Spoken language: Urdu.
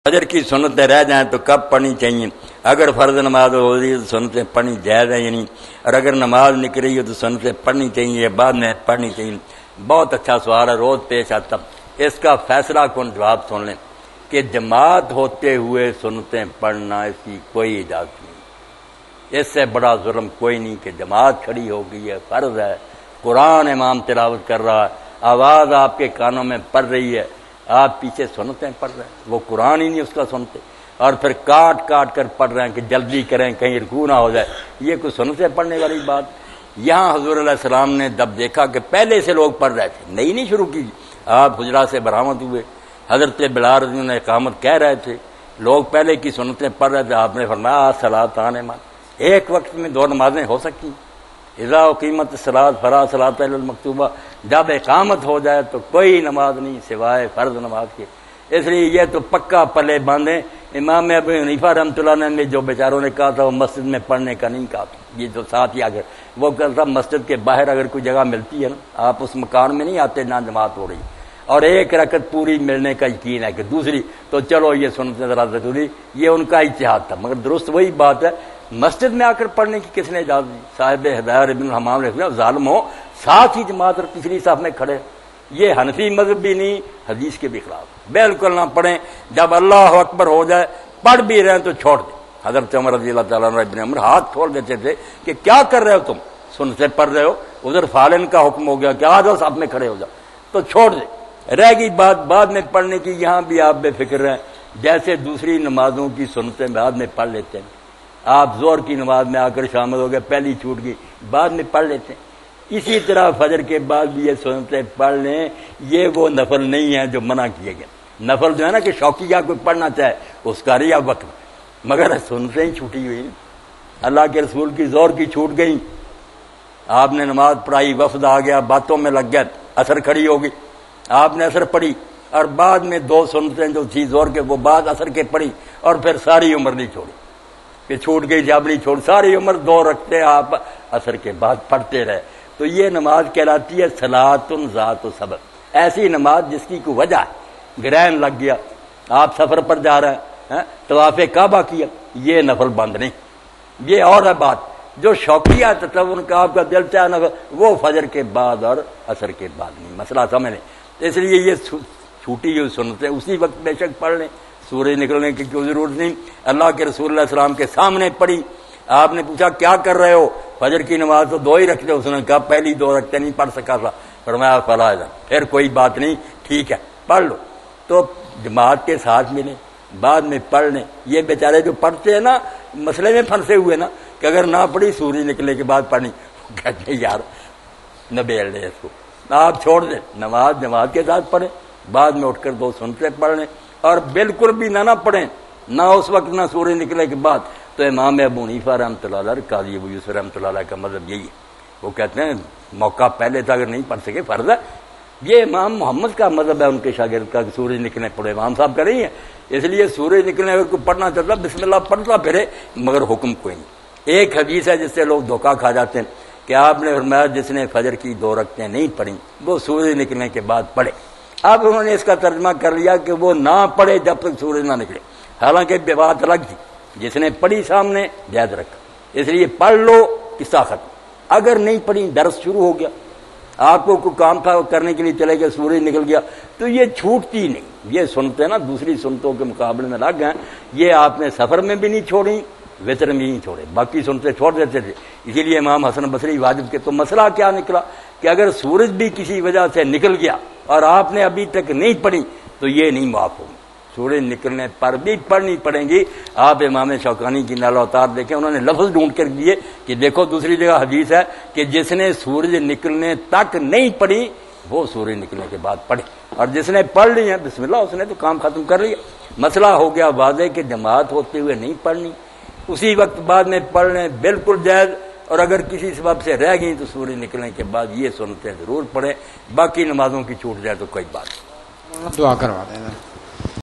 فجر کی سنتیں رہ جائیں تو کب پڑھنی چاہیے؟ اگر فرض نماز ہو رہی ہے تو سنتیں پڑھنی جائز ہے یا نہیں، اور اگر نماز نکل رہی ہے تو سنتیں پڑھنی چاہیے یا بعد میں پڑھنی چاہیے؟ بہت اچھا سوال ہے، روز پیش آتا۔ اس کا فیصلہ کن جواب سن لیں کہ جماعت ہوتے ہوئے سنتیں پڑھنا اس کی کوئی اجازت نہیں۔ اس سے بڑا ظلم کوئی نہیں کہ جماعت کھڑی ہو گئی ہے، فرض ہے، قرآن امام تلاوت کر رہا ہے، آواز آپ کے کانوں میں پڑ رہی ہے، آپ پیچھے سنتیں پڑھ رہے ہیں، وہ قرآن ہی نہیں اس کا سنتے، اور پھر کاٹ کاٹ کر پڑھ رہے ہیں کہ جلدی کریں کہیں رکوع نہ ہو جائے۔ یہ کوئی سنتیں پڑھنے والی بات؟ یہاں حضور علیہ السلام نے جب دیکھا کہ پہلے سے لوگ پڑھ رہے تھے، نئی نہیں شروع کی، آپ حجرات سے برآمد ہوئے، حضرت بلال رضی اللہ عنہ اقامت کہہ رہے تھے، لوگ پہلے کی سنتیں پڑھ رہے تھے، آپ نے فرمایا صلاۃ ایک وقت میں دو نمازیں ہو سکتی ہیں، اذا اقیمت الصلاۃ فلا صلاۃ الا المکتوبہ، جب اقامت ہو جائے تو کوئی نماز نہیں سوائے فرض نماز کے۔ اس لیے یہ تو پکا پلے باندھیں۔ امام ابو حنیفہ رحمۃ اللہ علیہ نے جو بیچاروں نے کہا تھا وہ مسجد میں پڑھنے کا نہیں کہا تھا، یہ جو ساتھ ہی اگر وہ کہتا تھا مسجد کے باہر اگر کوئی جگہ ملتی ہے نا، آپ اس مکان میں نہیں آتے، نہ جماعت ہو رہی اور ایک رکعت پوری ملنے کا یقین ہے کہ دوسری تو چلو یہ سنتے ذرا ضروری، یہ ان کا اجتہاد تھا، مگر درست وہی بات ہے، مسجد میں آ کر پڑھنے کی کس نے اجازت دی؟ صاحب ہدایت ابن الحمام نے کہا ظالم ہو ساتھ ہی جماعت اور تیسری صف میں کھڑے، یہ حنفی مذہب بھی نہیں، حدیث کے بھی خلاف، بالکل نہ پڑھیں۔ جب اللہ اکبر ہو جائے پڑھ بھی رہے ہیں تو چھوڑ دیں۔ حضرت عمر رضی اللہ تعالیٰ عنہ ابن عمر ہاتھ کھول دیتے تھے کہ کیا کر رہے ہو تم، سنتے پڑھ رہے ہو، ادھر فالن کا حکم ہو گیا کہ آ جاؤ صف میں کھڑے ہو جاؤ، تو چھوڑ دیں۔ رہ گئی بات بعد میں پڑھنے کی، یہاں بھی آپ بے فکر رہیں، جیسے دوسری نمازوں کی سنتیں بعد میں پڑھ لیتے ہیں، آپ ظہر کی نماز میں آ کر شامل ہو گئے، پہلی چھوٹ گئی بعد میں پڑھ لیتے ہیں، اسی طرح فجر کے بعد بھی یہ سنتیں پڑھ لیں، یہ وہ نفل نہیں ہے جو منع کیے گئے۔ نفل جو ہے نا کہ شوقیہ کوئی پڑھنا چاہے اس کا ریا وقت، مگر سنتیں ہی چھوٹی ہوئی، اللہ کے رسول کی ظہر کی چھوٹ گئی، آپ نے نماز پڑھائی، وفد آ گیا، باتوں میں لگ گیا، اثر کھڑی ہوگی، آپ نے اثر پڑھی اور بعد میں دو سنتیں جو تھی ظہر کے وہ بعد اثر کے پڑھی، اور پھر ساری عمر نہیں چھوڑی کہ چھوٹ گئی جب نہیں چھوڑ، ساری عمر دو رکھتے آپ اثر کے بعد پڑھتے رہے، تو یہ نماز کہلاتی ہے صلاۃ ذات سبب، ایسی نماز جس کی کوئی وجہ ہے، گرہن لگ گیا، آپ سفر پر جا رہے ہیں، طواف کعبہ کیا، یہ نفل بند نہیں، یہ اور ہے بات، جو شوقیہ تطور کا آپ کا دل چاہے نفل وہ فجر کے بعد اور عصر کے بعد نہیں، مسئلہ سمجھ لیں۔ اس لیے یہ چھوٹی ہوئی سنتیں اسی وقت بے شک پڑھ لیں، سورج نکلنے کی کوئی ضرورت نہیں، اللہ کے رسول اللہ علیہ السلام کے سامنے پڑھی، آپ نے پوچھا کیا کر رہے ہو؟ فجر کی نماز تو دو ہی رکھتے، اس نے کہا پہلی دو رکھتے نہیں پڑھ سکا تھا، فرمایا فلا پھر کوئی بات نہیں، ٹھیک ہے پڑھ لو، تو جماعت کے ساتھ ملیں، بعد میں پڑھ لیں۔ یہ بیچارے جو پڑھتے ہیں نا مسئلے میں پھنسے ہوئے نا کہ اگر نہ پڑھی سورج نکلنے کے بعد پڑھنی، کہتے ہیں یار نبیل دے اس کو، آپ چھوڑ دیں، نماز جماعت کے ساتھ پڑھیں، بعد میں اٹھ کر دو سنتے پڑھ لیں، اور بالکل بھی نہ پڑھیں، نہ اس وقت نہ سورج نکلنے کے بعد، تو امام ابو حنیفہ رحمۃ اللہ علیہ، قاضی ابو یوسف رحمۃ اللہ علیہ کا مذہب یہی ہے، وہ کہتے ہیں موقع پہلے تھا اگر نہیں پڑھ سکے فرض ہے، یہ امام محمد کا مذہب ہے ان کے شاگرد کا کہ سورج نکلنے پڑے، امام صاحب کا نہیں ہے، اس لیے سورج نکلنے اگر کوئی پڑھنا چاہتا بسم اللہ پڑھتا پھرے، مگر حکم کوئی نہیں۔ ایک حدیث ہے جس سے لوگ دھوکہ کھا جاتے ہیں کہ آپ نے فرمایا جس نے فجر کی دو رکعتیں نہیں پڑھی وہ سورج نکلنے کے بعد پڑھے، اب انہوں نے اس کا ترجمہ کر لیا کہ وہ نہ پڑھے جب تک سورج نہ نکلے، حالانکہ بات الگ تھی، جس نے پڑھی سامنے جائز رکھا، اس لیے پڑھ لو قصہ ختم، اگر نہیں پڑھی درس شروع ہو گیا، آپ کو کوئی کام تھا کرنے کے لیے چلے گئے، سورج نکل گیا، تو یہ چھوٹتی نہیں، یہ سنتے نا دوسری سنتوں کے مقابلے میں لگ گئے، یہ آپ نے سفر میں بھی نہیں چھوڑی، وطر میں نہیں چھوڑے، باقی سنتے چھوڑ دیتے تھے، اسی لیے امام حسن بصری واجب کے، تو مسئلہ کیا نکلا کہ اگر سورج بھی کسی وجہ سے نکل گیا اور آپ نے ابھی تک نہیں پڑھی تو یہ نہیں معاف ہوگی، سورج نکلنے پر بھی پڑھنی پڑیں گی۔ آپ امام شوکانی کی نال اوتار دیکھیں، انہوں نے لفظ ڈھونڈ کر دیے کہ دیکھو دوسری جگہ حدیث ہے کہ جس نے سورج نکلنے تک نہیں پڑھی وہ سورج نکلنے کے بعد پڑھے، اور جس نے پڑھ لی ہے بسم اللہ اس نے تو کام ختم کر لیا، مسئلہ ہو گیا واضح کہ جماعت ہوتے ہوئے نہیں پڑھنی، اسی وقت بعد میں پڑھ لیں بالکل جائز، اور اگر کسی سبب سے رہ گئی تو سورج نکلنے کے بعد یہ سنتیں ضرور پڑھیں، باقی نمازوں کی چھوٹ جائے تو کوئی بات نہیں۔ دعا کروا دیں۔